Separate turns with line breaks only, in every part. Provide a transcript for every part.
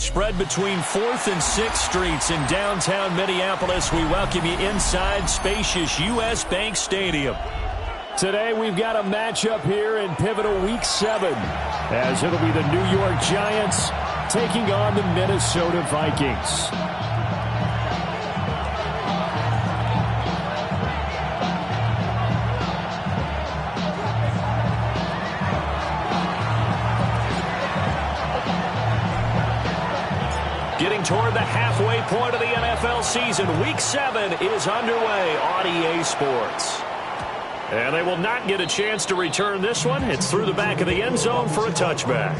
Spread between 4th and 6th Streets in downtown Minneapolis. We welcome you inside spacious U.S. Bank Stadium. Today we've got a matchup here in pivotal Week 7, as it'll be the New York Giants taking on the Minnesota Vikings. Getting toward the halfway point of the NFL season, Week 7 is underway on EA Sports. And they will not get a chance to return this one. It's through the back of the end zone for a touchback.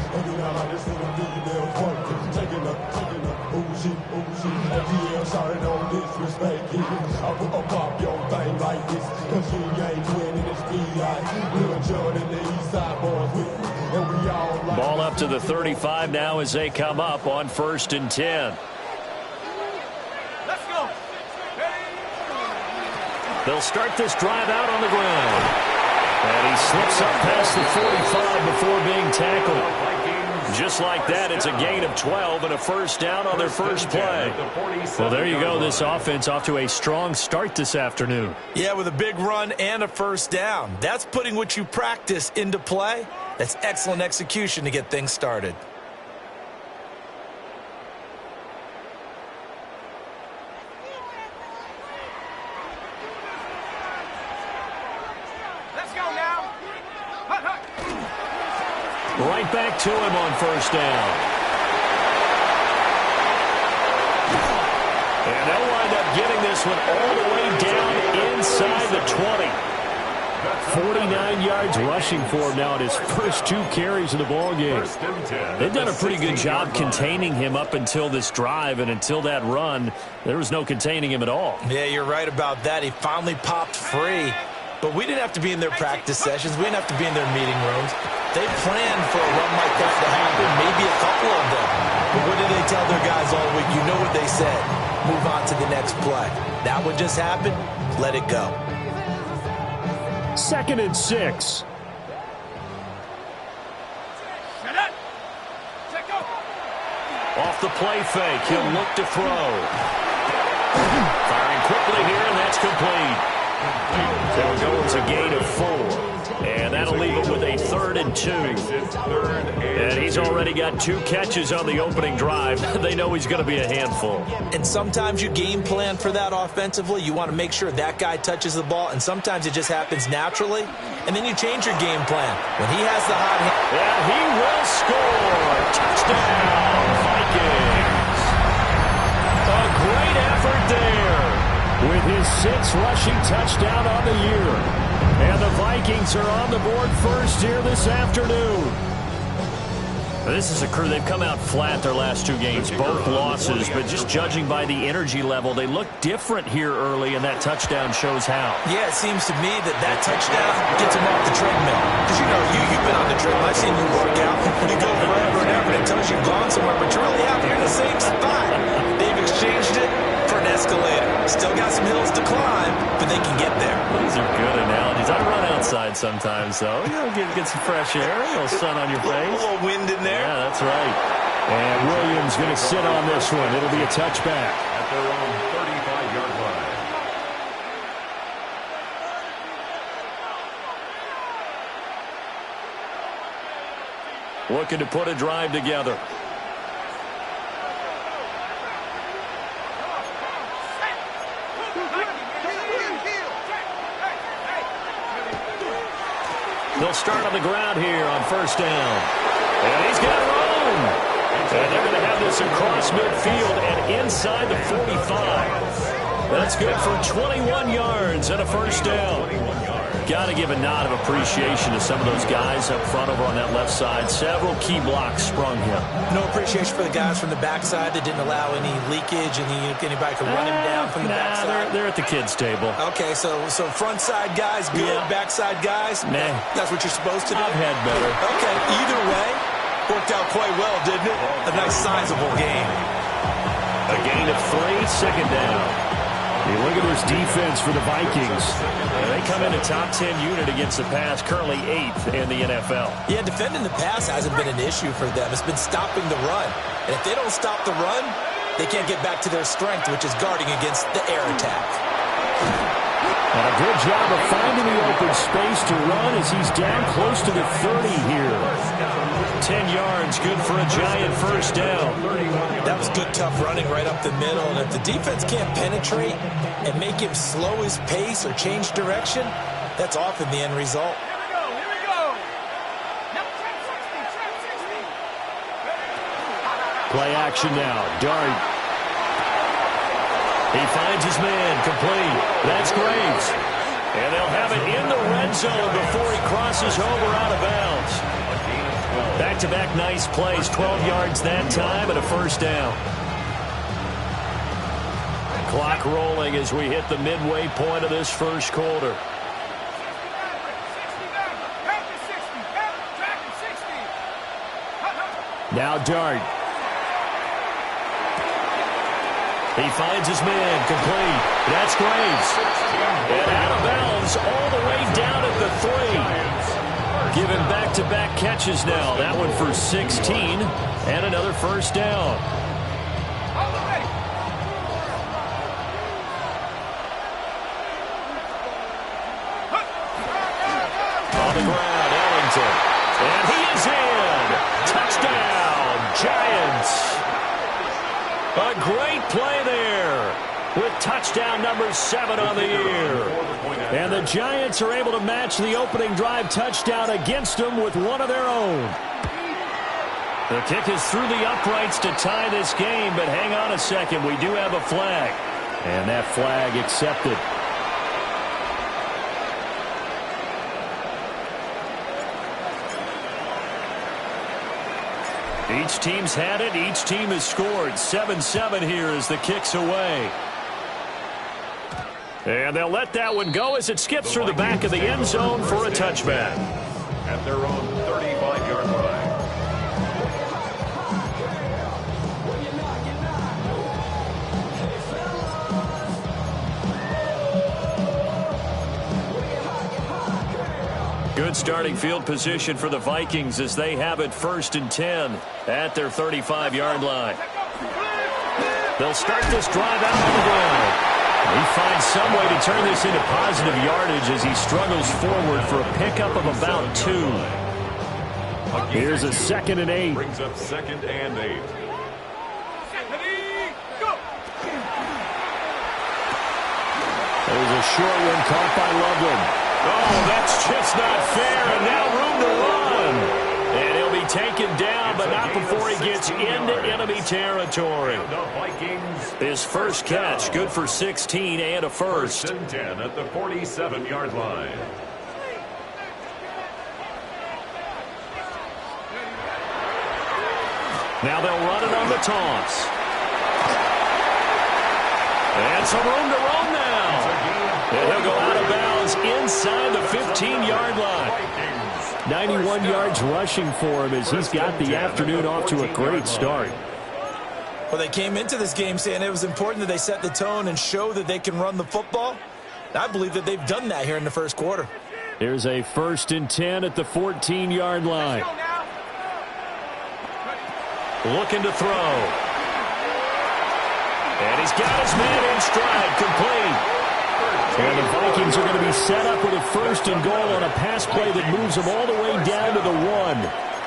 Ball up to the 35 now as they come up on 1st and 10.
Let's go.
They'll start this drive out on the ground. And he slips up past the 45 before being tackled. Just like that, it's a gain of 12 and a first down on their first play. Well, there you go. This offense off to a strong start this afternoon.
Yeah, with a big run and a first down. That's putting what you practice into play. That's excellent execution to get things started.
Let's go now.
Right back to him on first down. And they'll wind up getting this one all the way down inside the 20. 49 yards rushing for him now in his first 2 carries in the ballgame. They've done a pretty good job containing him up until this drive, and until that run, there was no containing him at all.
Yeah, you're right about that. He finally popped free. But we didn't have to be in their practice sessions. We didn't have to be in their meeting rooms. They planned for a run like that to happen, maybe a couple of them. But what did they tell their guys all week? You know what they said. Move on to the next play. That one just happened. Let it go.
2nd and 6. Off the play fake, he'll look to throw. Firing quickly here, and that's complete. There we go. It's a gain of 4. And that'll leave him with a 3rd and 2. And he's already got 2 catches on the opening drive. They know he's going to be a handful.
And sometimes you game plan for that offensively. You want to make sure that guy touches the ball. And sometimes it just happens naturally. And then you change your game plan. When he has the hot hand.
And he will score. Touchdown, Vikings. A great effort there, with his 6th rushing touchdown on the year. And the Vikings are on the board first here this afternoon. This is a crew. They've come out flat their last 2 games, both losses, but just judging by the energy level, they look different here early, and that touchdown shows how.
Yeah, it seems to me that touchdown gets them off the treadmill. Because, you know, you've been on the treadmill. I've seen you work out. You go forever and ever, and it tells you've gone somewhere, but you're really out here in the same spot. They've exchanged it for an escalator. Still got some hills to climb, but they can get there.
These are good analogies. I run outside sometimes, though. You know, get some fresh air, a little sun on your face.
A little wind in there.
Yeah, that's right. And Williams going to sit on this one. It'll be a touchback.
At their own 35-yard line.
Looking to put a drive together. They'll start on the ground here on first down. And he's got room. And they're going to have this across midfield and inside the 45. That's good for 21 yards and a first down. Got to give a nod of appreciation to some of those guys up front over on that left side. Several key blocks sprung him.
No appreciation for the guys from the backside that didn't allow any leakage and anybody could run him down from the backside.
They're at the kids' table.
Okay, so front side guys good, backside guys,
nah.
That's what you're supposed to do?
I've had better.
Okay, either way, worked out quite well, didn't it? A nice sizable gain.
A gain of 3, 2nd down. You look at this defense for the Vikings.
They come in a top 10 unit against the pass, currently 8th in the NFL.
Yeah, defending the pass hasn't been an issue for them. It's been stopping the run. And if they don't stop the run, they can't get back to their strength, which is guarding against the air attack.
And a good job of finding the open space to run as he's down close to the 30 here.
10 yards, good for a Giant first down.
That was good, tough running right up the middle. And if the defense can't penetrate and make him slow his pace or change direction, that's often the end result.
Here we go.
Play action now. Dart.
He finds his man, complete. That's Graves. And they'll have it in the red zone before he crosses over out of bounds. Back-to-back nice plays, 12 yards that time and a first down. Clock rolling as we hit the midway point of this first quarter.
Now Dart.
He finds his man, complete. That's Graves. And out of bounds all the way down at the 3. Given back-to-back catches now. That one for 16 and another first down. On the ground, Ellington. And he is in. Touchdown, Giants. A great play there with touchdown number 7 on the year.
And the Giants are able to match the opening drive touchdown against them with one of their own.
The kick is through the uprights to tie this game, but hang on a second. We do have a flag.
And that flag accepted.
Each team's had it. Each team has scored. 7-7 here as the kick's away. And they'll let that one go as it skips through the back of the end zone for a touchback.
At their own 35-yard line.
Good starting field position for the Vikings as they have it 1st and 10 at their 35-yard line. They'll start this drive out on the ground. He finds some way to turn this into positive yardage as he struggles forward for a pickup of about 2.
Here's a 2nd and 8.
Brings up 2nd and 8.
There's a short one caught by Loveland.
Oh, that's just not fair, and now room to run. And he'll be taken down, but not before he gets into enemy territory. His first catch, good for 16 and a first.
1st and 10 at the 47-yard line.
Now they'll run it on the toss. And some room to roam now. And he'll go out of bounds inside the 15-yard line.
91 yards rushing for him as he's got the afternoon off to a great start.
Well, they came into this game saying it was important that they set the tone and show that they can run the football. I believe that they've done that here in the first quarter.
Here's a 1st and 10 at the 14-yard line.
Looking to throw. And he's got his man in stride, complete.
And the Vikings are going to be set up with a 1st and goal on a pass play that moves them all the way down to the 1.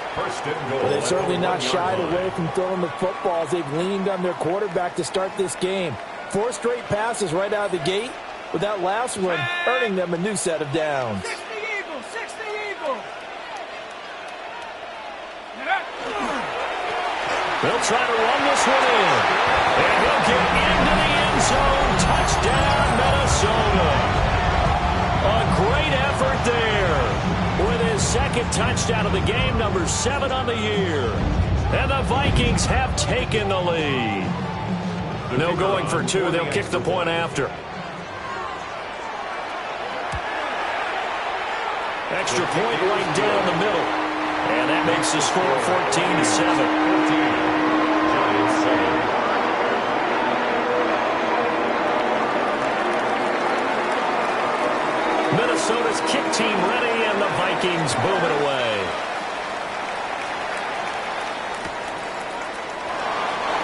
Well, they've certainly not shied away from throwing the football as they've leaned on their quarterback to start this game. 4 straight passes right out of the gate, with that last one earning them a new set of downs.
60 Eagle.
They'll try to run this one in. And he'll get into the end zone. Touchdown, Minnesota. A great effort there with his 2nd touchdown of the game, number 7 on the year. And the Vikings have taken the lead. No going for 2. They'll kick the point after. Extra point right down the middle. And that makes the score 14-7.
Vikings boom it away.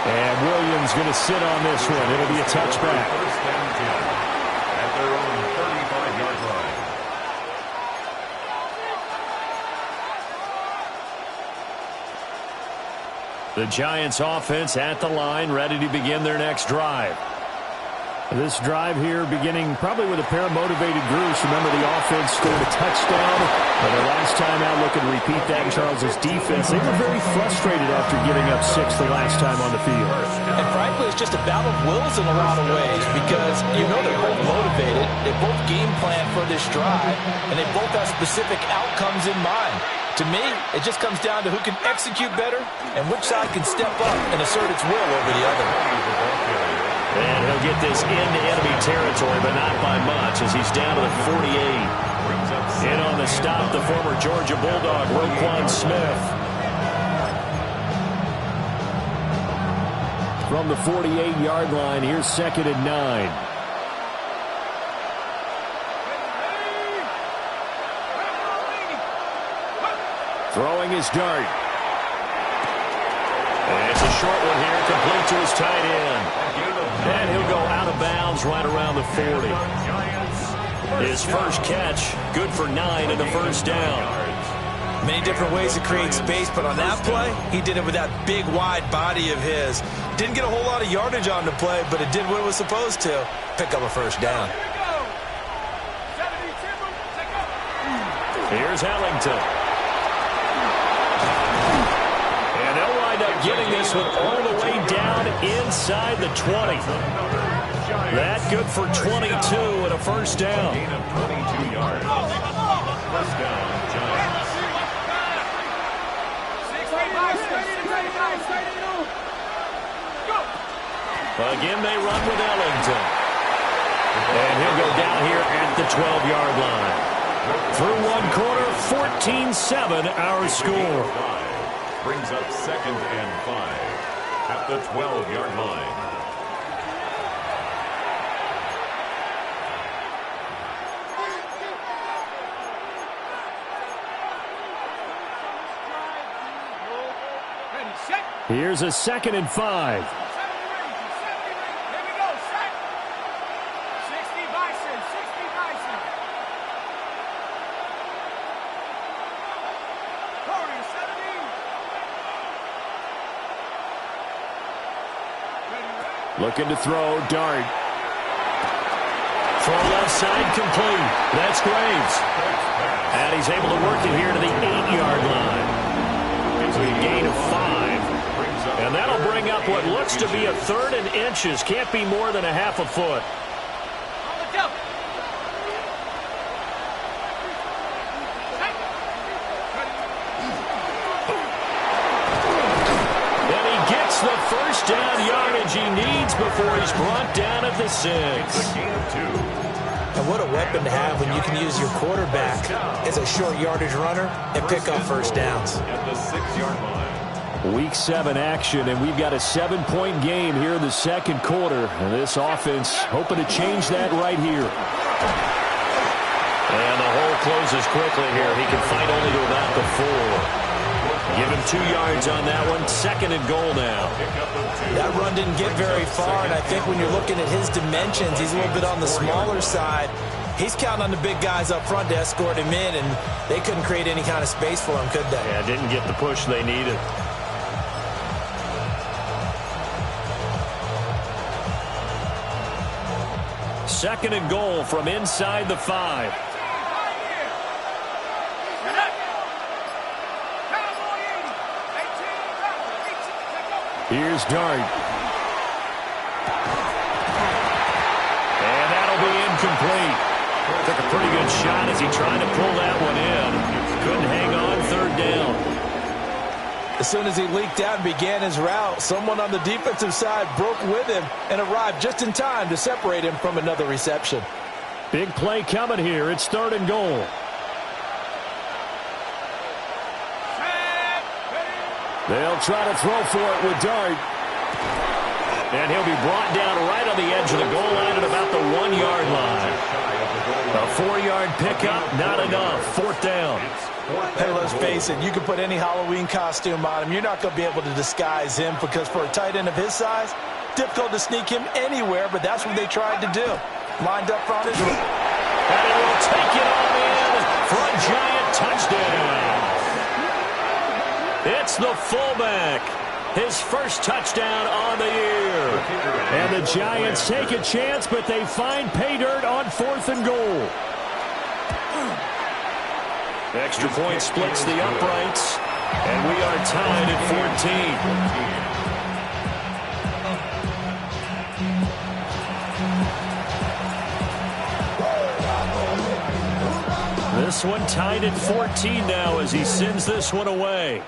And Williams going to sit on this one. It'll be a touchback.
First and 10 at their own 35-yard line.
The Giants offense at the line, ready to begin their next drive. This drive here beginning probably with a pair of motivated groups. Remember, the offense scored a touchdown, but their last time out looking to repeat that in Charles' defense. They were very frustrated after giving up 6 the last time on the field.
And frankly, it's just a battle of wills in a lot of ways because you know they're both motivated. They both game plan for this drive, and they both have specific outcomes in mind. To me, it just comes down to who can execute better and which side can step up and assert its will over the other.
And he'll get this into enemy territory, but not by much as he's down to the 48. In on the stop, the former Georgia Bulldog, Roquan Smith. From the 48-yard line, here's 2nd and 9. Throwing his dart. And it's a short one here, complete to his tight end. And he'll go out of bounds right around the 40. His first catch, good for 9 and a first down.
Many different ways to create space, but on that play, he did it with that big, wide body of his. Didn't get a whole lot of yardage on the play, but it did what it was supposed to. Pick up a first down.
Here's Ellington. And they'll wind up getting this one all the way down inside the 20. That good for 22 and a first down.
Gain of 22 yards. First down, Giants.
Again, they run with Ellington. And he'll go down here at the 12-yard line. Through one quarter, 14-7 our score.
Brings up 2nd and 5 at the 12-yard line.
Here's a 2nd and 5. Looking to throw, dart. Throw left side, complete. That's Graves. And he's able to work it here to the 8-yard line. So a gain of 5. And that'll bring up what looks to be a 3rd and inches. Can't be more than a half a foot. And he gets the first down yardage he needs before he's brought down at the 6.
And what a weapon to have when you can use your quarterback as a short yardage runner and pick up first downs.
At the 6-yard line.
Week 7 action, and we've got a 7-point game here in the second quarter. And this offense hoping to change that right here. And the hole closes quickly here. He can fight only to about the 4. Give him 2 yards on that one. 2nd and goal now.
That run didn't get very far, and I think when you're looking at his dimensions, he's a little bit on the smaller side. He's counting on the big guys up front to escort him in, and they couldn't create any kind of space for him, could they?
Yeah, didn't get the push they needed. Second and goal from inside the 5. Here's Dart. And that'll be incomplete. Took a pretty good shot as he tried to pull that one in. Couldn't hang on, 3rd down.
As soon as he leaked out and began his route, someone on the defensive side broke with him and arrived just in time to separate him from another reception.
Big play coming here. It's 3rd and goal. They'll try to throw for it with Dart. And he'll be brought down right on the edge of the goal line at about the 1-yard line. A 4-yard pickup, not enough. 4th down.
Hey, let's face it, you can put any Halloween costume on him. You're not going to be able to disguise him because for a tight end of his size, difficult to sneak him anywhere, but that's what they tried to do. Lined up front his route.
And he will take it all in for a giant touchdown. It's the fullback. His first touchdown on the year. And the Giants take a chance, but they find pay dirt on 4th and goal. Extra point splits the uprights, and we are tied at 14. This one tied at 14 now as he sends this one away.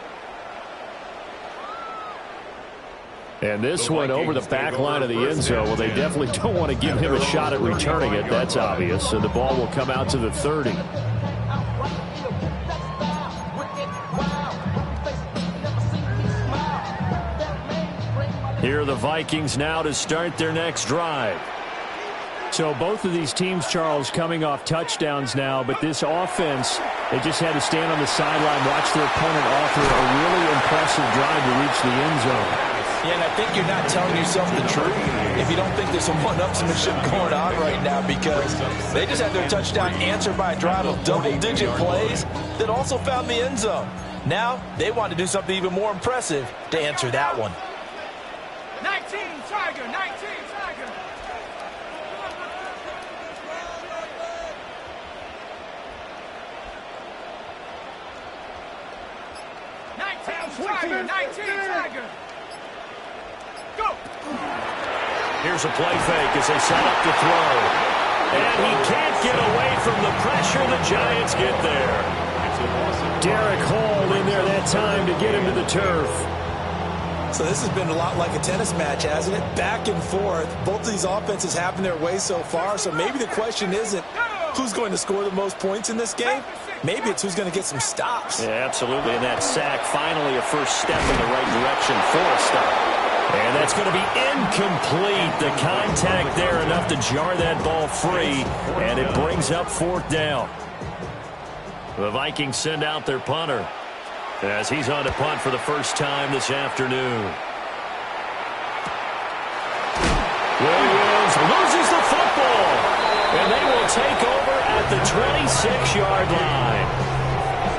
And this one over the back line of the end zone. Well, they definitely don't want to give him a shot at returning it. That's obvious. So the ball will come out to the 30. Here are the Vikings now to start their next drive. So both of these teams, Charles, coming off touchdowns now, but this offense, they just had to stand on the sideline, watch their opponent offer a really impressive drive to reach the end zone.
Yeah, and I think you're not telling yourself the truth if you don't think there's some one-upsmanship going on right now, because they just had their touchdown answered by a drive of double-digit plays that also found the end zone. Now they want to do something even more impressive to answer that one.
19 Tiger, 19 Tiger. Tiger, 19 Tiger. Go.
Here's a play fake as they set up to throw. And he can't get away from the pressure. The Giants get there. Derek Hall in there that time to get him to the turf.
So this has been a lot like a tennis match, hasn't it? Back and forth. Both of these offenses having their way so far. So maybe the question isn't who's going to score the most points in this game. Maybe it's who's going to get some stops.
Yeah, absolutely. And that sack, finally a first step in the right direction for a stop. And that's going to be incomplete. The contact there enough to jar that ball free. And it brings up 4th down. The Vikings send out their punter as he's on to punt for the first time this afternoon. Williams loses the football. And they will take over at the 26-yard line.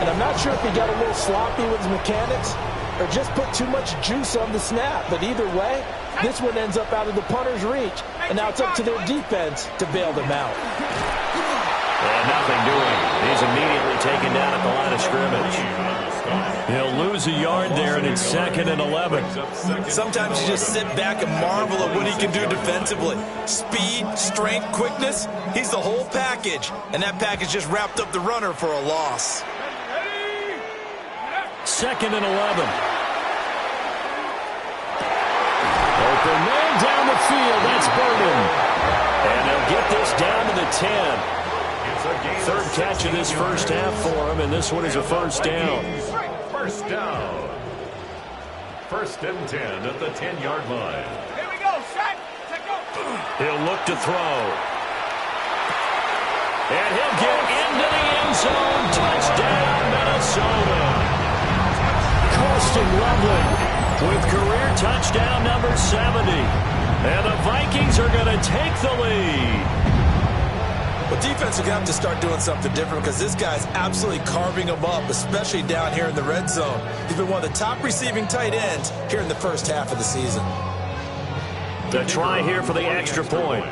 And I'm not sure if he got a little sloppy with his mechanics or just put too much juice on the snap. But either way, this one ends up out of the punter's reach. And now it's up to their defense to bail them out.
And nothing doing. He's immediately taken down at the line of scrimmage. He'll lose a yard there, and it's 2nd and 11.
Sometimes you just sit back and marvel at what he can do defensively. Speed, strength, quickness, he's the whole package. And that package just wrapped up the runner for a loss.
2nd and 11. Open man down the field. That's Burden. And they'll get this down to the 10. Third catch of this first half for him, and this one is a first down.
First down. 1st and 10 at the 10-yard line.
Here we go, set, take go.
He'll look to throw. And he'll get into the end zone. Touchdown, Minnesota. Colston Loveland with career touchdown number 70. And the Vikings are going to take the lead.
Well, defense are going to have to start doing something different because this guy's absolutely carving them up, especially down here in the red zone. He's been one of the top receiving tight ends here in the first half of the season.
The try here for the extra point.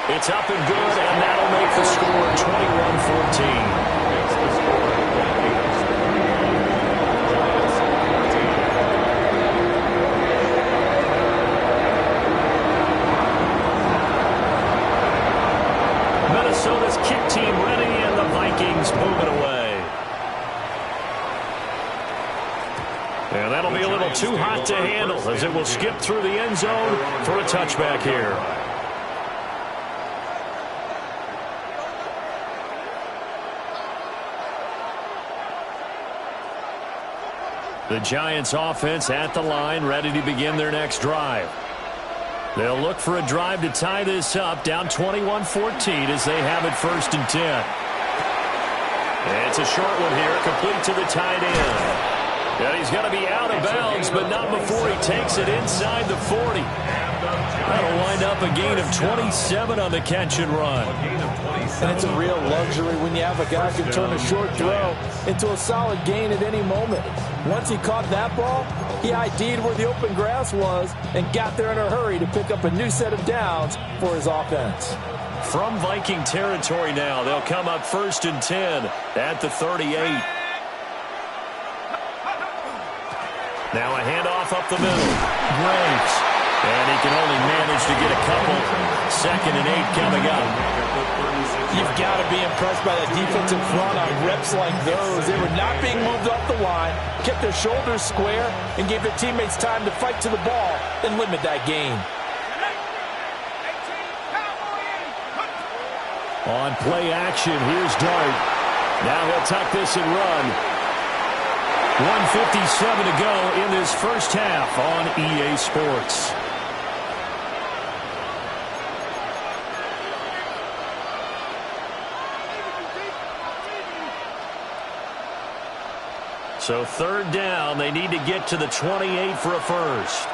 It's up and good, and that'll make the score 21-14. Minnesota's kick team ready, and the Vikings moving away. And that'll be a little too hot to handle as it will skip through the end zone for a touchback here. The Giants offense at the line, ready to begin their next drive. They'll look for a drive to tie this up, down 21-14 as they have it 1st and 10. It's a short one here, complete to the tight end. And he's going to be out of bounds, but not before he takes it inside the 40. That'll wind up a gain of 27 on the catch and run.
And it's a real luxury when you have a guy who can turn a short throw into a solid gain at any moment. Once he caught that ball, he ID'd where the open grass was and got there in a hurry to pick up a new set of downs for his offense.
From Viking territory now, they'll come up 1st and 10 at the 38. Now a handoff up the middle. Graves. And he can only manage to get a couple. 2nd and 8 coming up.
You've got to be impressed by that defensive front on reps like those. They were not being moved off the line, kept their shoulders square, and gave their teammates time to fight to the ball and limit that gain.
On play action, here's Dart. Now he'll tuck this and run. 1:57 to go in this first half on EA Sports. So 3rd down, they need to get to the 28 for a first.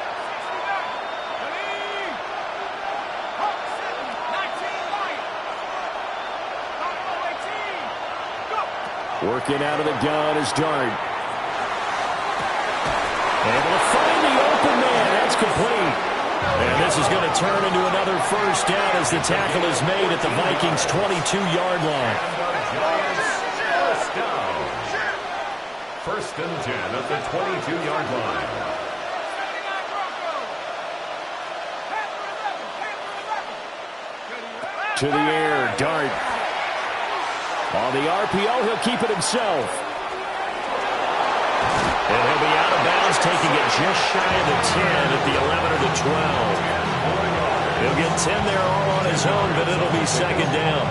Working out of the gun is Dart. And will find the open man. That's complete. And this is going to turn into another first down as the tackle is made at the Vikings' 22-yard line.
First and 10 at the 22-yard line.
To the air, Dart. On the RPO, he'll keep it himself. And he'll be out of bounds, taking it just shy of the 10 at the 11 or the 12. He'll get 10 there all on his own, but it'll be 2nd down.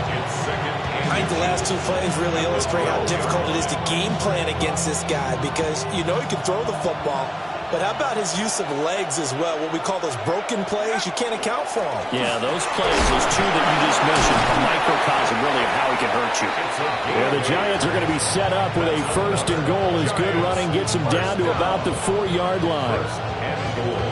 I think the last 2 plays really illustrate how difficult it is to game plan against this guy because you know he can throw the football, but how about his use of legs as well? What we call those broken plays, you can't account for them.
Yeah, those plays, those 2 that you just mentioned, a microcosm really of how he can hurt you. Yeah, the Giants are going to be set up with a 1st and goal as good running gets them down to about the 4-yard line.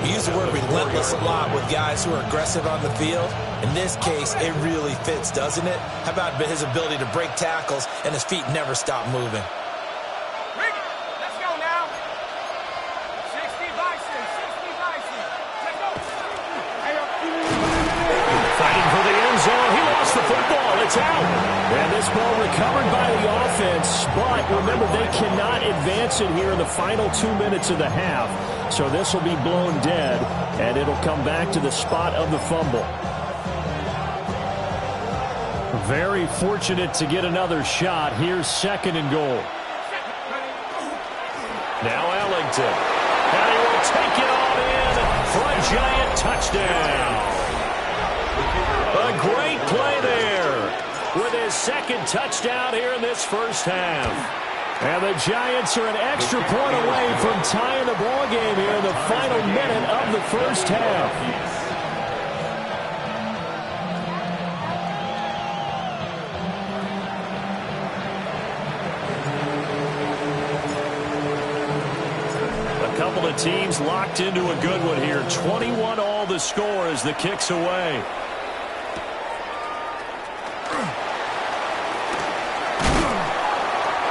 We use the word relentless a lot with guys who are aggressive on the field. In this case, it really fits, doesn't it? How about his ability to break tackles and his feet never stop moving?
Let's go now. 60 Bison, 60 Bison. Let's go.
Fighting for the end zone. He lost the football. It's out. And this ball recovered by the offense. But remember, they cannot advance it here in the final 2 minutes of the half. So this will be blown dead, and it'll come back to the spot of the fumble. Very fortunate to get another shot. Here's 2nd and goal. Now Ellington. And he will take it on in for a Giant touchdown. A great play there with his 2nd touchdown here in this first half. And the Giants are an extra point away from tying the ball game here in the final minute of the first half. A couple of teams locked into a good one here. 21 all the score as the kick's away.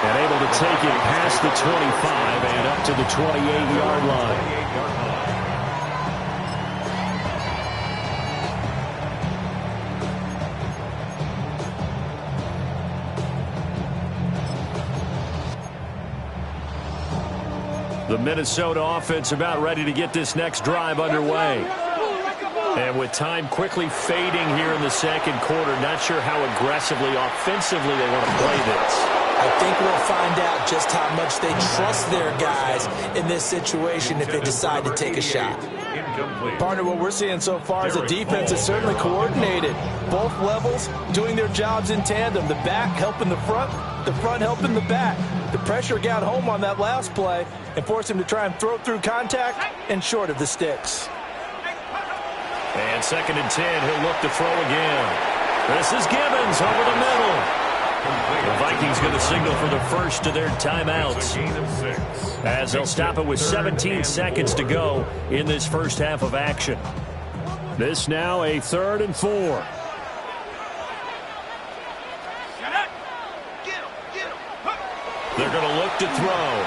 And able to take it past the 25 and up to the 28-yard line. The Minnesota offense about ready to get this next drive underway. And with time quickly fading here in the 2nd quarter, not sure how aggressively, offensively they want to play this.
I think we'll find out just how much they trust their guys in this situation if they decide to take a shot.
Partner, what we're seeing so far is the defense is certainly coordinated. Both levels doing their jobs in tandem. The back helping the front helping the back. The pressure got home on that last play and forced him to try and throw through contact and short of the sticks.
And 2nd and 10, he'll look to throw again. This is Gibbons over the middle. The Vikings going to signal for the first of their timeouts, as they'll stop it with 17 seconds to go in this first half of action. This now a 3rd and 4. They're going to look to throw.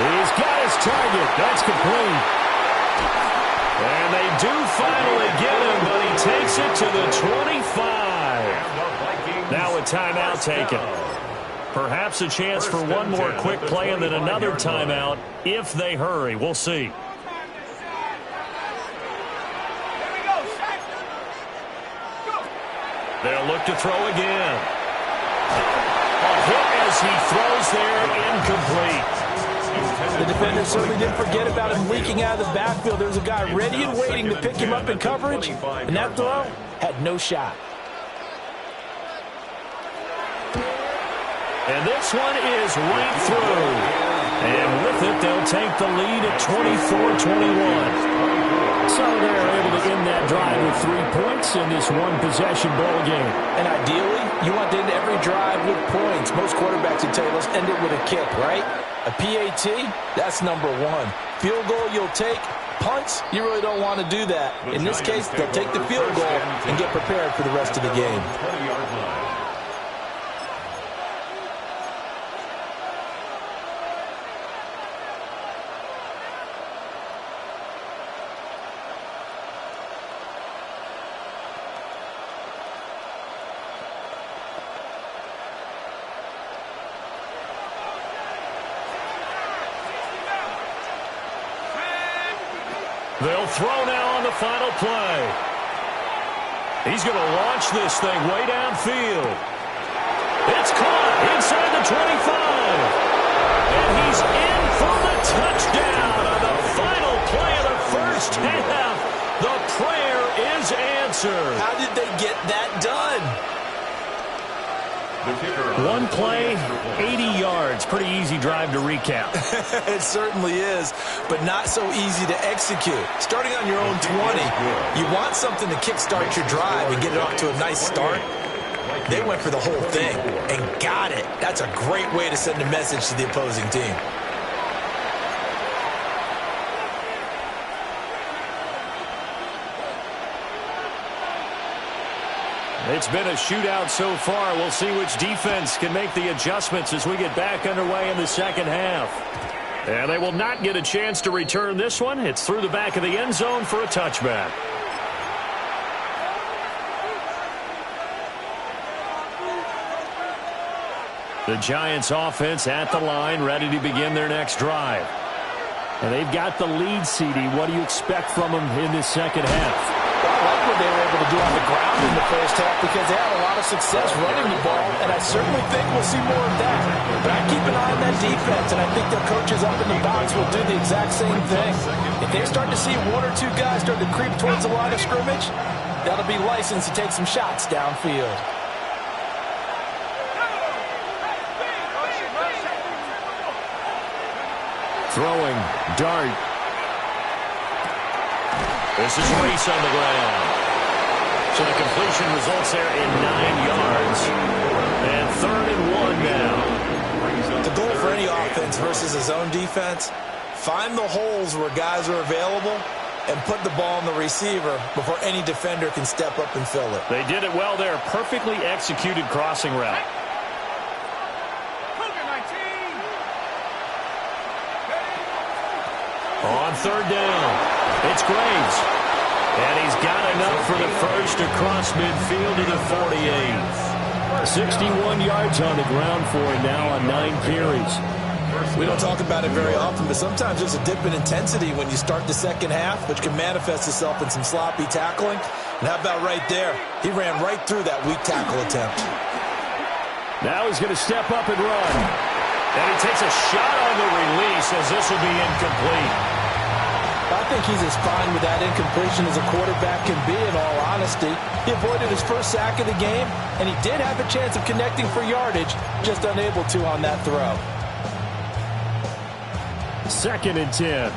He's got his target. That's complete. And they do finally get him, but he takes it to the 25. Now a timeout taken. Perhaps a chance for one more quick play and then another timeout if they hurry. We'll see. They'll look to throw again. A hit as he throws there, incomplete.
The defender certainly didn't forget about him leaking out of the backfield. There was a guy ready and waiting to pick him up in coverage, and that throw had no shot.
And this one is right through. And with it, they'll take the lead at 24-21. So they're able to end that drive with 3 points in this one-possession ball game.
And ideally, you want to end every drive with points. Most quarterbacks would tell you, let's end it with a kick, right? A PAT, that's number one. Field goal you'll take. Punts, you really don't want to do that. In this case, they'll take the field goal and get prepared for the rest of the game.
They'll throw now on the final play. He's going to launch this thing way downfield. It's caught inside the 25. And he's in for the touchdown on the final play of the first half. The prayer is answered.
How did they get that done?
One play, 80 yards. Pretty easy drive to recap.
It certainly is, but not so easy to execute. Starting on your own 20, you want something to kickstart your drive and get it off to a nice start. They went for the whole thing and got it. That's a great way to send a message to the opposing team.
It's been a shootout so far. We'll see which defense can make the adjustments as we get back underway in the second half. And they will not get a chance to return this one. It's through the back of the end zone for a touchback. The Giants offense at the line, ready to begin their next drive. And they've got the lead, CD. What do you expect from them in this second half?
I like what they were able to do on the ground in the first half because they had a lot of success running the ball, and I certainly think we'll see more of that. But I keep an eye on that defense, and I think their coaches up in the box will do the exact same thing. If they start to see one or two guys start to creep towards the line of scrimmage, that'll be licensed to take some shots downfield.
Throwing, dart. This is Reese on the ground. So the completion results there in 9 yards. And 3rd and 1 now.
The goal for any offense versus a zone defense, find the holes where guys are available and put the ball on the receiver before any defender can step up and fill it.
They did it well there. Perfectly executed crossing route. On 3rd down. It's Graves. And he's got enough for the first across midfield to the 48. 61 yards on the ground for him now on 9 carries.
We don't talk about it very often, but sometimes there's a dip in intensity when you start the second half, which can manifest itself in some sloppy tackling. And how about right there? He ran right through that weak tackle attempt.
Now he's going to step up and run. And he takes a shot on the release as this will be incomplete.
I think he's as fine with that incompletion as a quarterback can be, in all honesty. He avoided his first sack of the game, and he did have a chance of connecting for yardage, just unable to on that throw.
2nd and 10.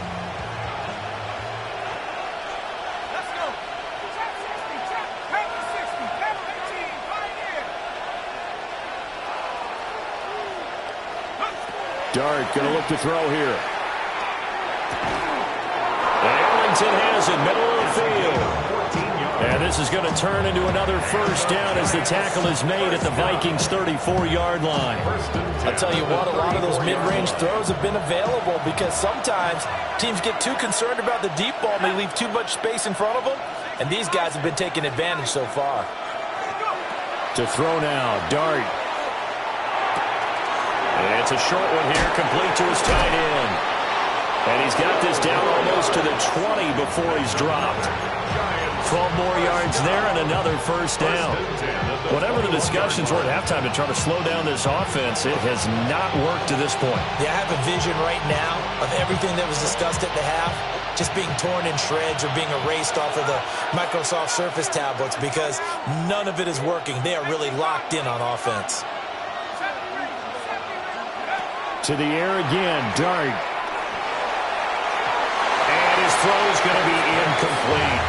Let's go. Check 60, check. Back to 60. Back to 18. Right here.
Dart going to look to throw here. Arlington has it, middle of the field. And this is going to turn into another first down as the tackle is made at the Vikings' 34-yard line.
I'll tell you what, a lot of those mid-range throws have been available because sometimes teams get too concerned about the deep ball and they leave too much space in front of them, and these guys have been taking advantage so far.
To throw now, Dart. And it's a short one here, complete to his tight end. And he's got this down almost to the 20 before he's dropped. 12 more yards there and another first down. Whatever the discussions were at halftime to try to slow down this offense, it has not worked to this point.
Yeah, I have a vision right now of everything that was discussed at the half just being torn in shreds or being erased off of the Microsoft Surface tablets because none of it is working. They are really locked in on offense.
To the air again, Dart. His throw is going to be incomplete.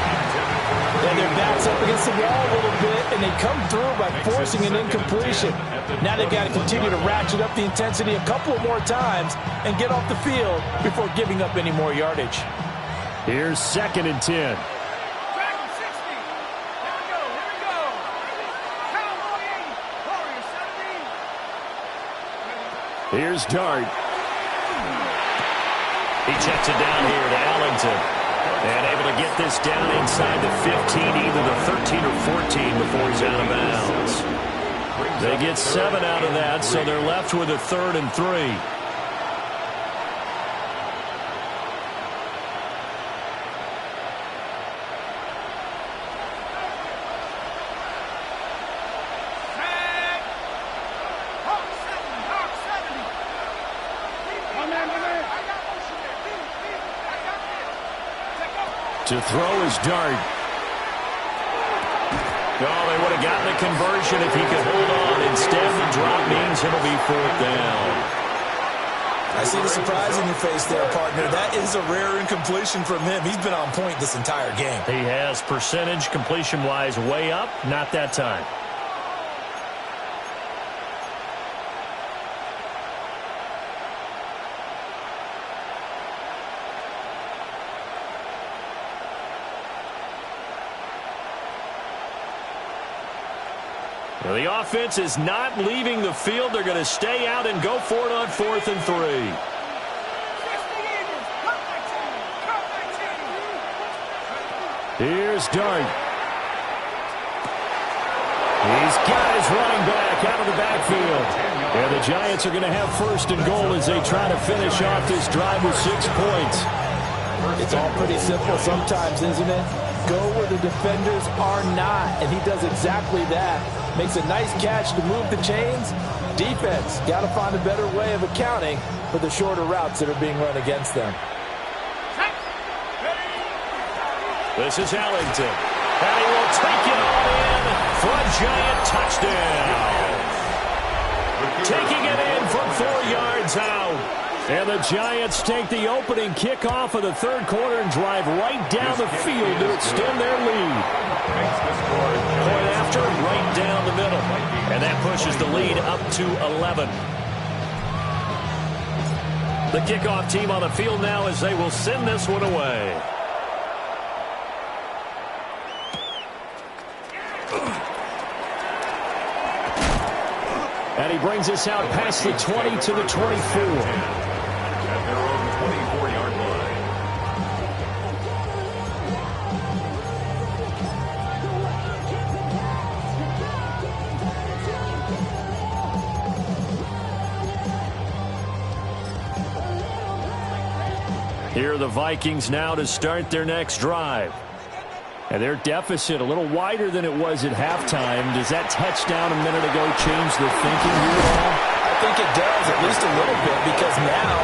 And their back's up against the wall a little bit, and they come through by forcing an incompletion. Now they've got to continue to ratchet up the intensity a couple of more times and get off the field before giving up any more yardage.
Here's 2nd and 10. Here's Dart. He checks it down here to Ellington. And able to get this down inside the 15, either the 13 or 14 before he's out of bounds. They get 7 out of that, so they're left with a 3rd and 3. To throw is Dart. Oh, they would have gotten a conversion if he could hold on. Instead, the drop means it'll be 4th down.
I see the surprise in your face there, partner. That is a rare incompletion from him. He's been on point this entire game.
He has percentage completion-wise way up. Not that time. The offense is not leaving the field. They're going to stay out and go for it on 4th and 3. Here's Dart. He's got his running back out of the backfield. And the Giants are going to have 1st and goal as they try to finish off this drive with 6 points.
It's all pretty simple sometimes, isn't it? Go where the defenders are not, and he does exactly that. Makes a nice catch to move the chains. Defense got to find a better way of accounting for the shorter routes that are being run against them.
This is Ellington. And he will take it all in for a Giant touchdown. Taking it in from 4 yards out. And the Giants take the opening kickoff of the 3rd quarter and drive right down the field to extend their lead. Point after, right down the middle. And that pushes the lead up to 11. The kickoff team on the field now as they will send this one away. And he brings us out past the 20 to the 24.
At their own 24-yard line.
Here are the Vikings now to start their next drive. And their deficit a little wider than it was at halftime. Does that touchdown a minute ago change the thinking here at all?
I think it does, at least a little bit, because now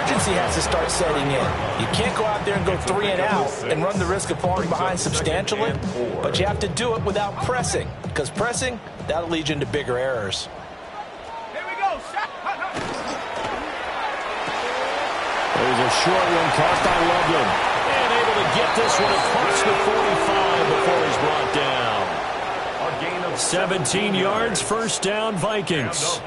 urgency has to start setting in. You can't go out there and go 3 and out and run the risk of falling behind substantially, but you have to do it without pressing, because pressing, that'll lead you into bigger errors.
Here we go. Shot.
There's a short one caught by Loveland. And able to get this one across the 45 before he's brought down.
A gain of
17 yards, first down, Vikings.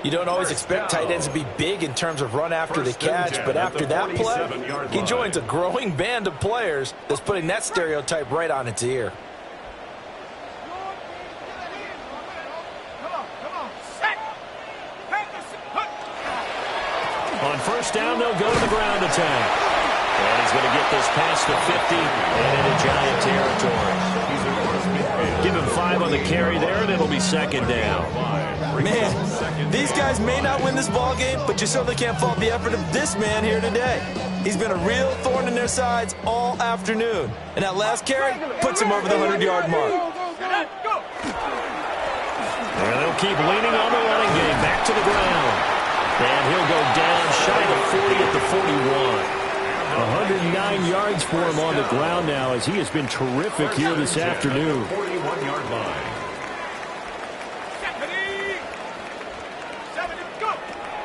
You don't always expect tight ends to be big in terms of run after the catch, but after that play, he joins a growing band of players that's putting that stereotype right on its ear.
On first down, they'll go to the ground attack. And he's going to get this past the 50 and into Giant territory. Give him 5 on the carry there, and it'll be second down.
Man, these guys may not win this ball game, but you certainly can't fault the effort of this man here today. He's been a real thorn in their sides all afternoon. And that last carry puts him over the 100-yard mark.
And they'll keep leaning on the running game. Back to the ground. And he'll go down shy of 40 at the 41. 109 yards for him on the ground now as he has been terrific here this afternoon.
41-yard line.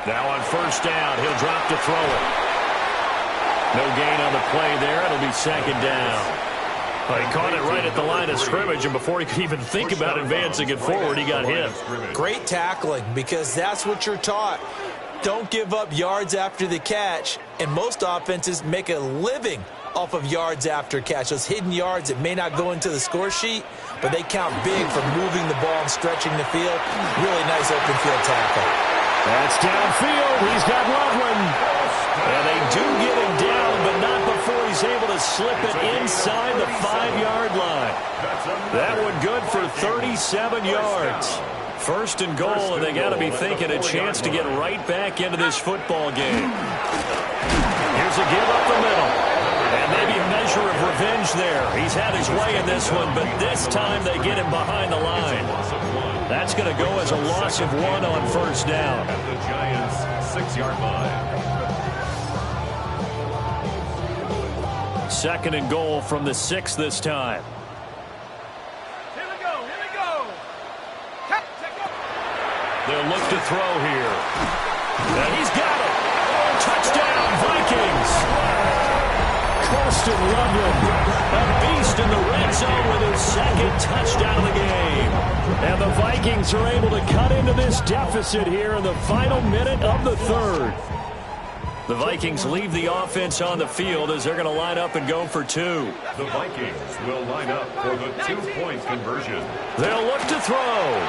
Now on first down, he'll drop to throw it. No gain on the play there. It'll be second down. Well, he caught it right at the line of scrimmage, and before he could even think about advancing it forward, he got hit.
Great tackling, because that's what you're taught. Don't give up yards after the catch, and most offenses make a living off of yards after catch. Those hidden yards that may not go into the score sheet, but they count big for moving the ball and stretching the field. Really nice open field tackle.
That's downfield. He's got Loveland. And they do get him down, but not before he's able to slip it inside the 5-yard line. That one good for 37 yards. First and goal, and they got to be thinking a chance to get right back into this football game. Here's a give up the middle. And maybe a measure of revenge there. He's had his way in this one, but this time they get him behind the line. That's going to go as a loss of 1 on first down.
At the Giants' 6-yard line.
Second and goal from the 6 this time. They'll look to throw here. And he's got it. Touchdown, Vikings. Colston Loveland, a beast in the red zone with his second touchdown of the game. And the Vikings are able to cut into this deficit here in the final minute of the third. The Vikings leave the offense on the field as they're going to line up and go for 2.
The Vikings will line up for the 2-point conversion.
They'll look to throw.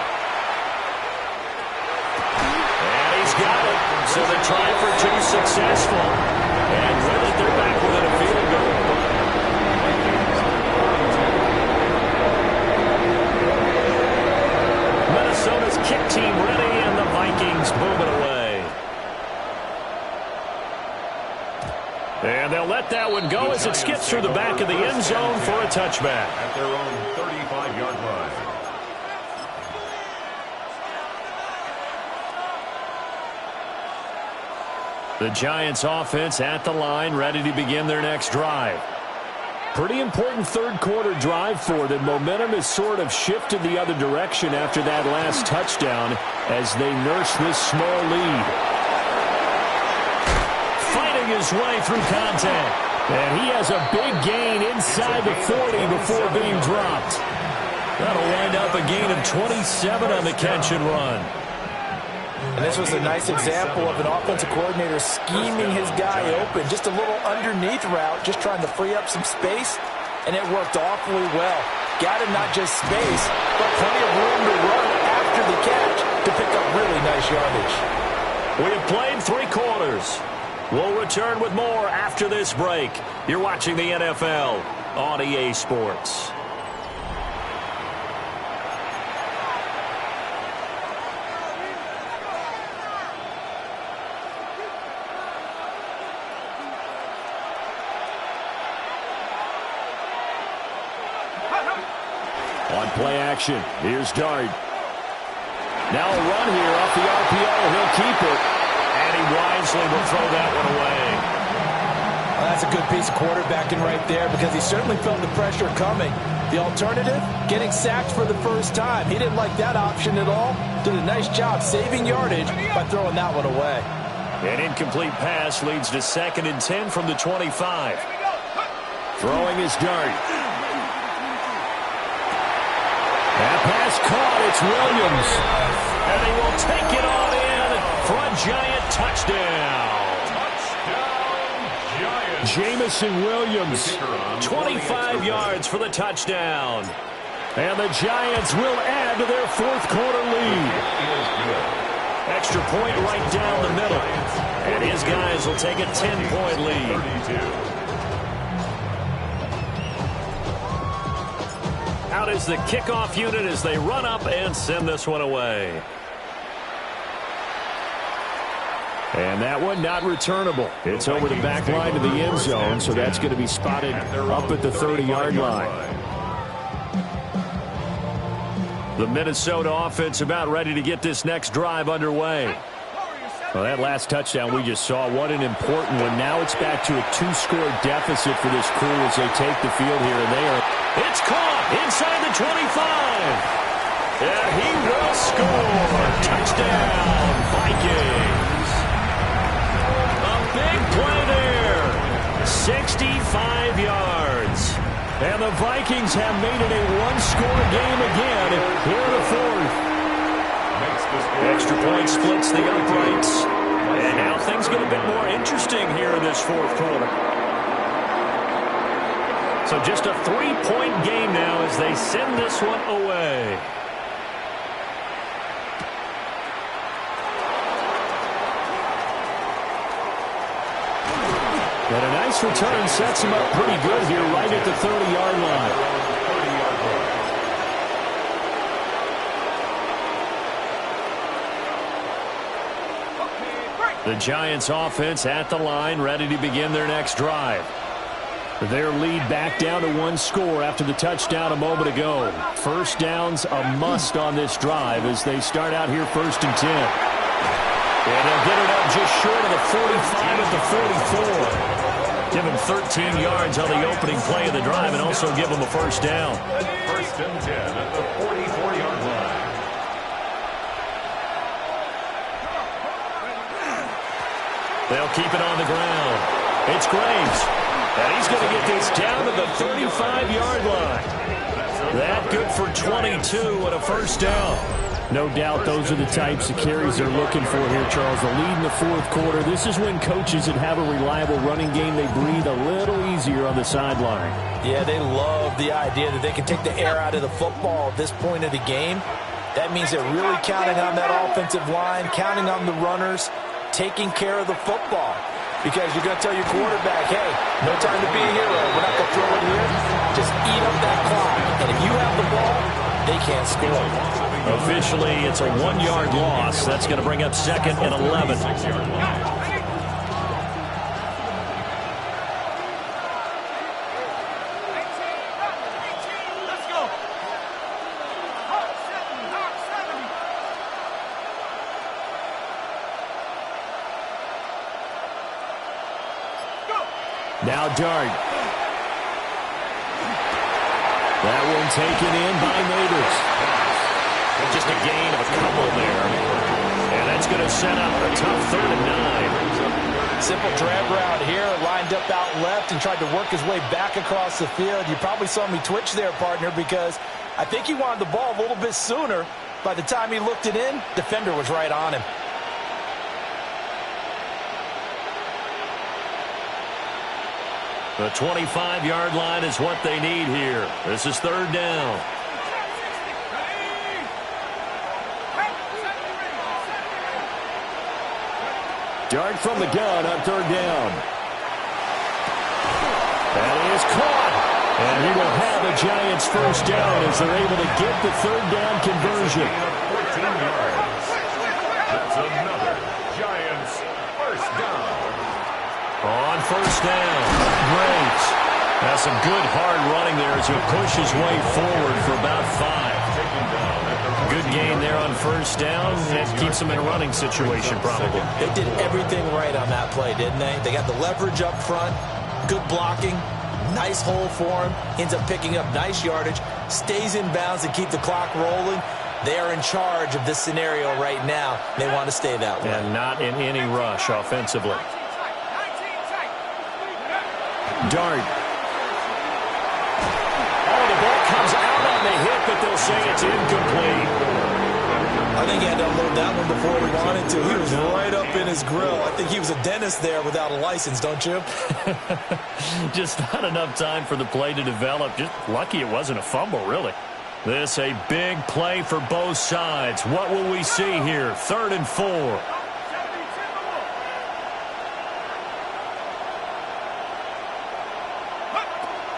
Got it. So the try for 2 successful. And with it, they're back within a field goal. Minnesota's kick team ready, and the Vikings move it away. And they'll let that one go as it skips through the back of the end zone for a touchback.
At their own 35-yard line.
The Giants offense at the line, ready to begin their next drive. Pretty important third quarter drive for them. Momentum has sort of shifted the other direction after that last touchdown as they nurse this small lead. Fighting his way through contact. And he has a big gain inside the 40 before being dropped. That'll wind up a gain of 27 on the catch and run.
And this was a nice example of an offensive coordinator scheming his guy open. Just a little underneath route, just trying to free up some space, and it worked awfully well. Got him not just space, but plenty of room to run after the catch to pick up really nice yardage.
We have played 3 quarters. We'll return with more after this break. You're watching the NFL on EA Sports. on play action. Here's Dart. Now a run here off the RPO. He'll keep it.
And he wisely will throw that one away.
Well, that's a good piece of quarterbacking right there because he certainly felt the pressure coming. The alternative, getting sacked for the first time. He didn't like that option at all. Did a nice job saving yardage by throwing that one away.
An incomplete pass leads to 2nd and 10 from the 25.
Throwing his Dart. That pass caught. It's Williams.
And he will take it on in for a Giant touchdown.
Jamison Williams.
25 yards for the touchdown.
And the Giants will add to their fourth quarter lead.
Extra point right down the middle. And his guys will take a 10-point lead. Out is the kickoff unit as they run up and send this one away.
And that one not returnable. It's over the back line of the end zone, so that's going to be spotted up at the 30-yard line.
The Minnesota offense about ready to get this next drive underway.
Well, that last touchdown we just saw, what an important one. Now it's back to a 2-score deficit for this crew as they take the field here, and they are...
It's caught inside the 25. And he will score. Touchdown, Vikings. A big play there. 65 yards.
And the Vikings have made it a one-score game again here in the fourth.
Extra point splits the uprights. And now things get a bit more interesting here in this fourth quarter. So just a 3-point game now as they send this one away.
And a nice return sets him up pretty good here right at the 30-yard line.
The Giants offense at the line, ready to begin their next drive.
Their lead back down to 1 score after the touchdown a moment ago. First down's a must on this drive as they start out here 1st and 10.
And they'll get it up just short of the 45 at the 44. Give him 13 yards on the opening play of the drive and also give him a first down.
1st and 10 at the 44-yard line.
They'll keep it on the ground. It's Graves. And he's going to get this down to the 35-yard line. That good for 22 and a first down.
No doubt those are the types of carries they're looking for here, Charles. The lead in the fourth quarter. This is when coaches that have a reliable running game, they breathe a little easier on the sideline.
Yeah, they love the idea that they can take the air out of the football at this point of the game. That means they're really counting on that offensive line, counting on the runners, taking care of the football. Because you're going to tell your quarterback, hey, no time to be a hero. We're not going to throw it here. Just eat up that clock. And if you have the ball, they can't score.
Officially, it's a 1-yard loss. That's going to bring up 2nd and 11.
Now Dart. That one taken in by Neighbors.
Just a gain of a couple there. And that's going to set up a tough 3rd and 9.
Simple drag route here, lined up out left and tried to work his way back across the field. You probably saw me twitch there, partner, because I think he wanted the ball a little bit sooner. By the time he looked it in, defender was right on him.
The 25-yard line is what they need here. This is 3rd down.
Dart from the gun on 3rd down. That is caught. And he will have the Giants first down as they're able to get the 3rd down conversion.
14 yards. That's another Giants first down.
On first down, Graves.
Now some good hard running there as he'll push his way forward for about 5. Good gain there on first down. That keeps him in a running situation probably.
They did everything right on that play, didn't they? They got the leverage up front, good blocking, nice hole for him, ends up picking up nice yardage, stays in bounds to keep the clock rolling. They are in charge of this scenario right now. They want to stay that way.
And not in any rush offensively. Dart. Oh, the ball comes out on the hit, but they'll say it's incomplete.
I think he had to unload that one before he wanted to. He was right up in his grill. I think he was a dentist there without a license, don't you?
Just not enough time for the play to develop. Just lucky it wasn't a fumble, really. This a big play for both sides. What will we see here? 3rd and 4.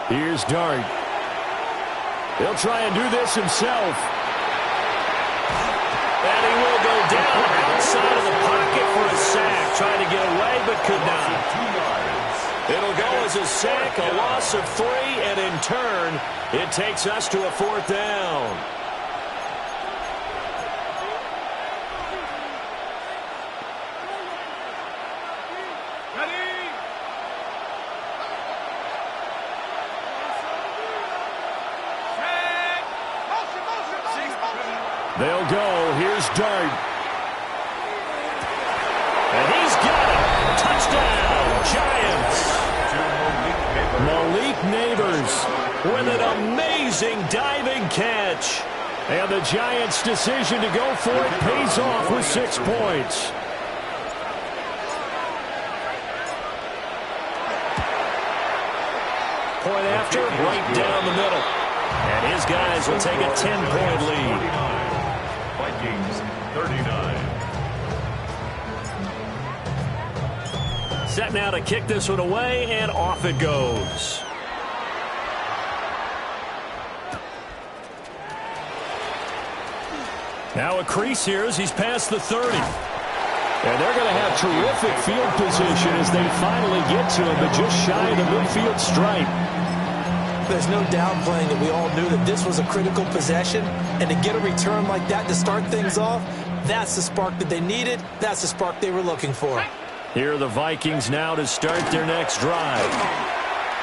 Here's Dart. He'll try and do this himself. And he will go down outside of the pocket for a sack. Trying to get away, but could not. It'll go as a sack, a loss of 3, and in turn, it takes us to a 4th down. They'll go. Here's Dart. And he's got it. Touchdown, Giants. Malik Neighbors with an amazing diving catch. And the Giants' decision to go for it pays off with 6 points. Point after, right down the middle. And his guys will take a 10-point lead.
Vikings 39.
Set now to kick this one away, and off it goes. Now a crease here as he's past the 30. And they're going to have terrific field position as they finally get to him, but just shy of the midfield stripe.
There's no downplaying that we all knew that this was a critical possession, and to get a return like that to start things off, that's the spark that they needed. That's the spark they were looking for.
Here are the Vikings now to start their next drive.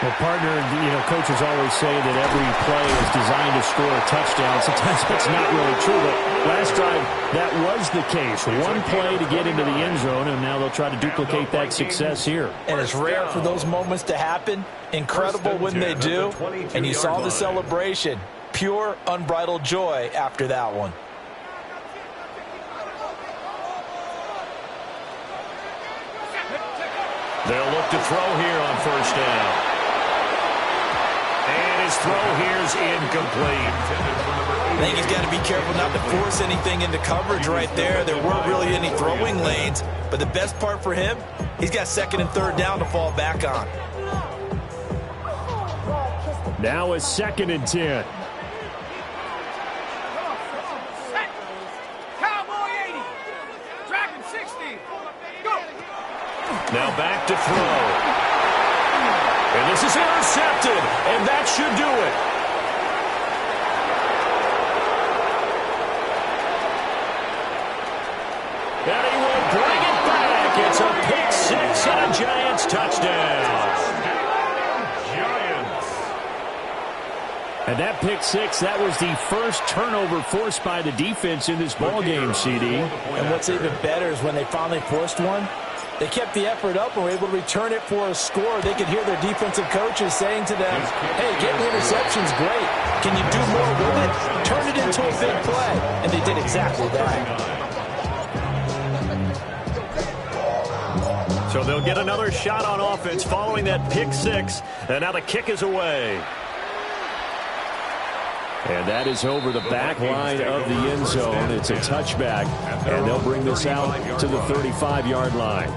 Well, partner, coaches always say that every play is designed to score a touchdown. Sometimes that's not really true, but last drive, that was the case. One play to get into the end zone, and now they'll try to duplicate that success here.
And it's rare for those moments to happen. Incredible when they do. And you saw the celebration. Pure, unbridled joy after that one.
They'll look to throw here on first down. And his throw here is incomplete.
I think he's got to be careful not to force anything into coverage right there. There weren't really any throwing lanes. But the best part for him, he's got 2nd and 3rd down to fall back on.
Now a 2nd and 10.
Cowboy 80. Dragon 60. Go.
Now back to throw. And this is intercepted, and that should do it. And he will bring it back. It's a pick 6 and a Giants touchdown.
Giants.
And that pick 6, that was the first turnover forced by the defense in this ballgame, CD.
And what's even better is when they finally forced one, they kept the effort up and were able to return it for a score. They could hear their defensive coaches saying to them, hey, getting the interception's great. Can you do more with it? Turn it into a big play. And they did exactly that.
So they'll get another shot on offense following that pick 6. And now the kick is away. And that is over the back line of the end zone. It's a touchback, and they'll bring this out to the 35-yard line.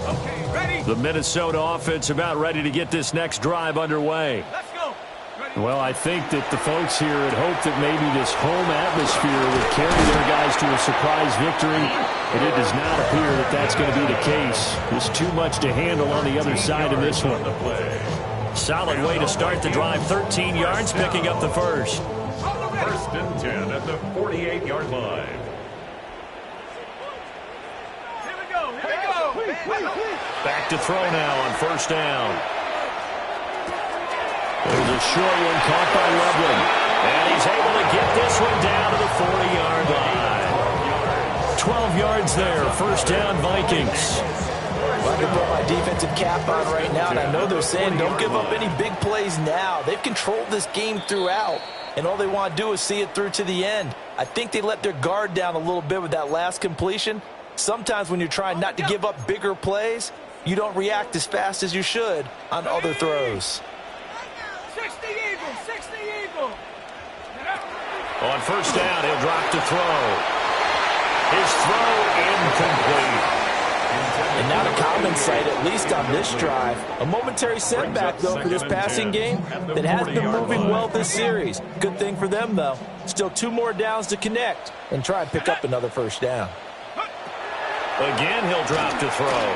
Okay, ready?
The Minnesota offense about ready to get this next drive underway.
Let's go.
Well, I think that the folks here had hoped that maybe this home atmosphere would carry their guys to a surprise victory, but it does not appear that that's going to be the case. There's too much to handle on the other side of this one. Solid way to start the drive. 13 yards, picking up the first.
First and 10 at the 48-yard line.
Here we go.
Back to throw now on first down. There's a short one caught by Loveland. And he's able to get this one down to the 40-yard line. 12 yards there. First down, Vikings.
Well, I can put my defensive cap on right now, and I know they're saying don't give up any big plays now. They've controlled this game throughout, and all they want to do is see it through to the end. I think they let their guard down a little bit with that last completion. Sometimes when you're trying not to give up bigger plays, you don't react as fast as you should on other throws.
60 Eagle.
On first down, he'll drop to throw. His throw incomplete.
And not a common sight, at least on this drive. A momentary setback, though, for this passing game that has been moving well this series. Good thing for them, though. Still 2 more downs to connect and try and pick up another first down.
Again, he'll drop to throw.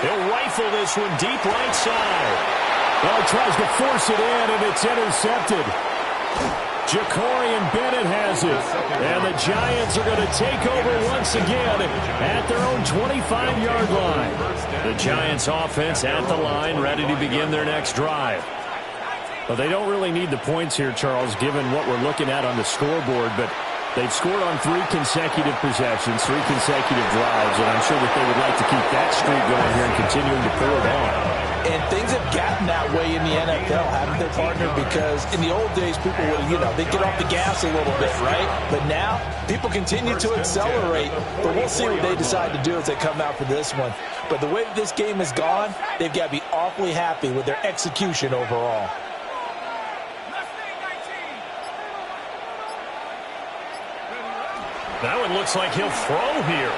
He'll rifle this one deep right side. Well, he tries to force it in, and it's intercepted. Jacorian Bennett has it. And the Giants are going to take over once again at their own 25-yard line. The Giants offense at the line, ready to begin their next drive. Well, they don't really need the points here, Charles, given what we're looking at on the scoreboard, but they've scored on 3 consecutive possessions, 3 consecutive drives, and I'm sure that they would like to keep that streak going here and continuing to pull it on.
And things have gotten that way in the NFL, haven't they, partner? Because in the old days, people would, they'd get off the gas a little bit, right? But now, people continue to accelerate. But we'll see what they decide to do as they come out for this one. But the way that this game has gone, they've got to be awfully happy with their execution overall.
That one looks like he'll throw here.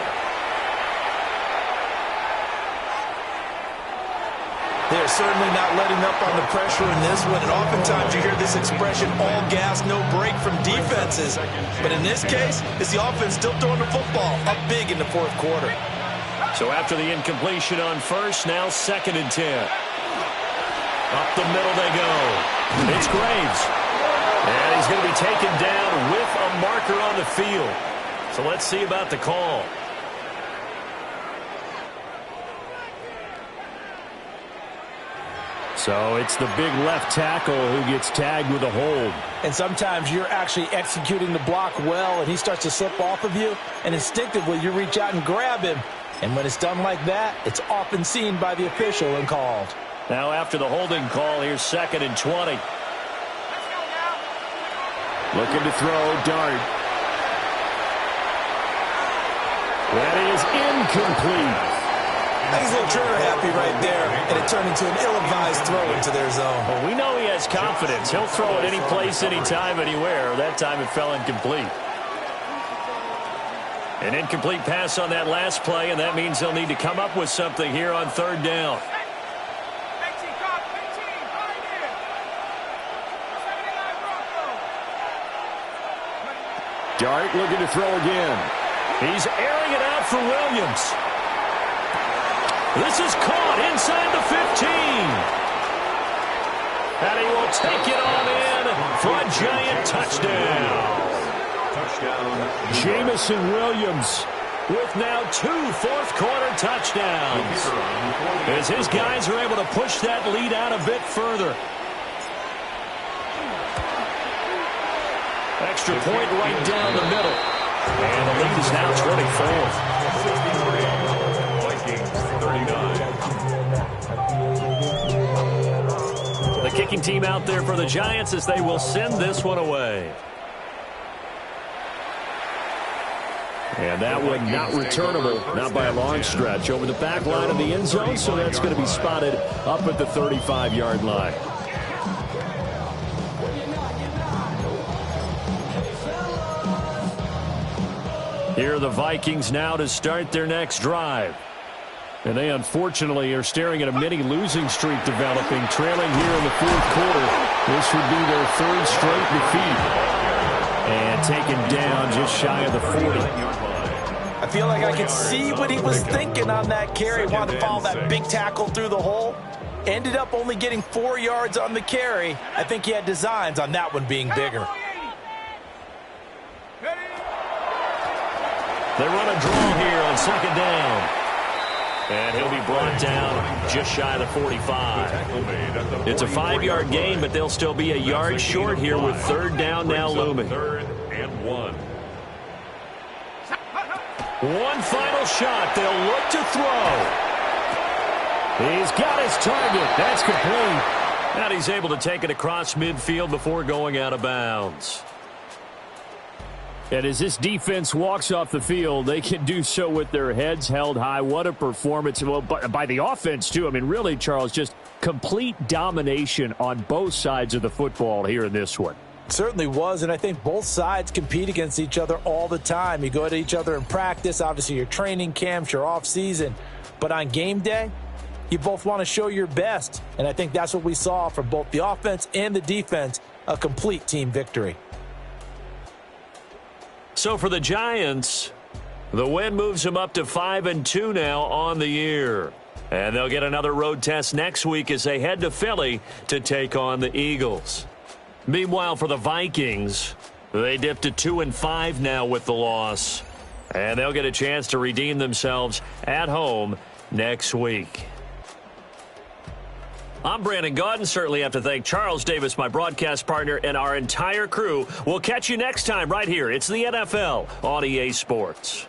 They're certainly not letting up on the pressure in this one, and oftentimes you hear this expression, all gas, no break from defenses. But in this case, it's the offense still throwing the football up big in the 4th quarter.
So after the incompletion on first, now 2nd and 10. Up the middle they go. It's Graves. And he's going to be taken down with a marker on the field. So let's see about the call. So it's the big left tackle who gets tagged with a hold.
And sometimes you're actually executing the block well, and he starts to slip off of you, and instinctively you reach out and grab him. And when it's done like that, it's often seen by the official and called.
Now after the holding call, here's 2nd and 20. Looking to throw, Dart. That is incomplete.
He's a little trigger happy right there, and it turned into an ill-advised throw into their zone.
Well, we know he has confidence. He'll throw it any place, anytime, anywhere. That time it fell incomplete. An incomplete pass on that last play, and that means they'll need to come up with something here on 3rd down. Dart looking to throw again. He's airing it out for Williams. This is caught inside the 15. And he will take it on in for a Giant touchdown. Jamison Williams with now 2 4th-quarter touchdowns. As his guys are able to push that lead out a bit further. Extra point right down the middle. And the lead is now 24.
Vikings 39.
The kicking team out there for the Giants as they will send this one away. And that one not returnable, not by a long stretch, over the back line of the end zone, so that's going to be spotted up at the 35-yard line. Here are the Vikings now to start their next drive. And they unfortunately are staring at a mini losing streak developing, trailing here in the 4th quarter. This would be their third straight defeat. And taken down just shy of the 40.
I feel like I could see what he was thinking on that carry. Wanted to follow that big tackle through the hole. Ended up only getting 4 yards on the carry. I think he had designs on that one being bigger.
They run a draw here on second down. And he'll be brought down just shy of the 45. It's a 5-yard gain, but they'll still be a yard short here with third down now looming.
3rd and 1.
One final shot. They'll look to throw. He's got his target. That's complete. And he's able to take it across midfield before going out of bounds. And as this defense walks off the field, they can do so with their heads held high. What a performance. Well, by the offense, too. I mean, really, Charles, just complete domination on both sides of the football here in this one.
Certainly was, and I think both sides compete against each other all the time. You go at each other in practice, obviously your training camps, your off-season. But on game day, you both want to show your best. And I think that's what we saw from both the offense and the defense, a complete team victory.
So for the Giants, the win moves them up to 5-2 now on the year. And they'll get another road test next week as they head to Philly to take on the Eagles. Meanwhile, for the Vikings, they dip to 2-5 now with the loss. And they'll get a chance to redeem themselves at home next week. I'm Brandon Gaudin. Certainly have to thank Charles Davis, my broadcast partner, and our entire crew. We'll catch you next time right here. It's the NFL on EA Sports.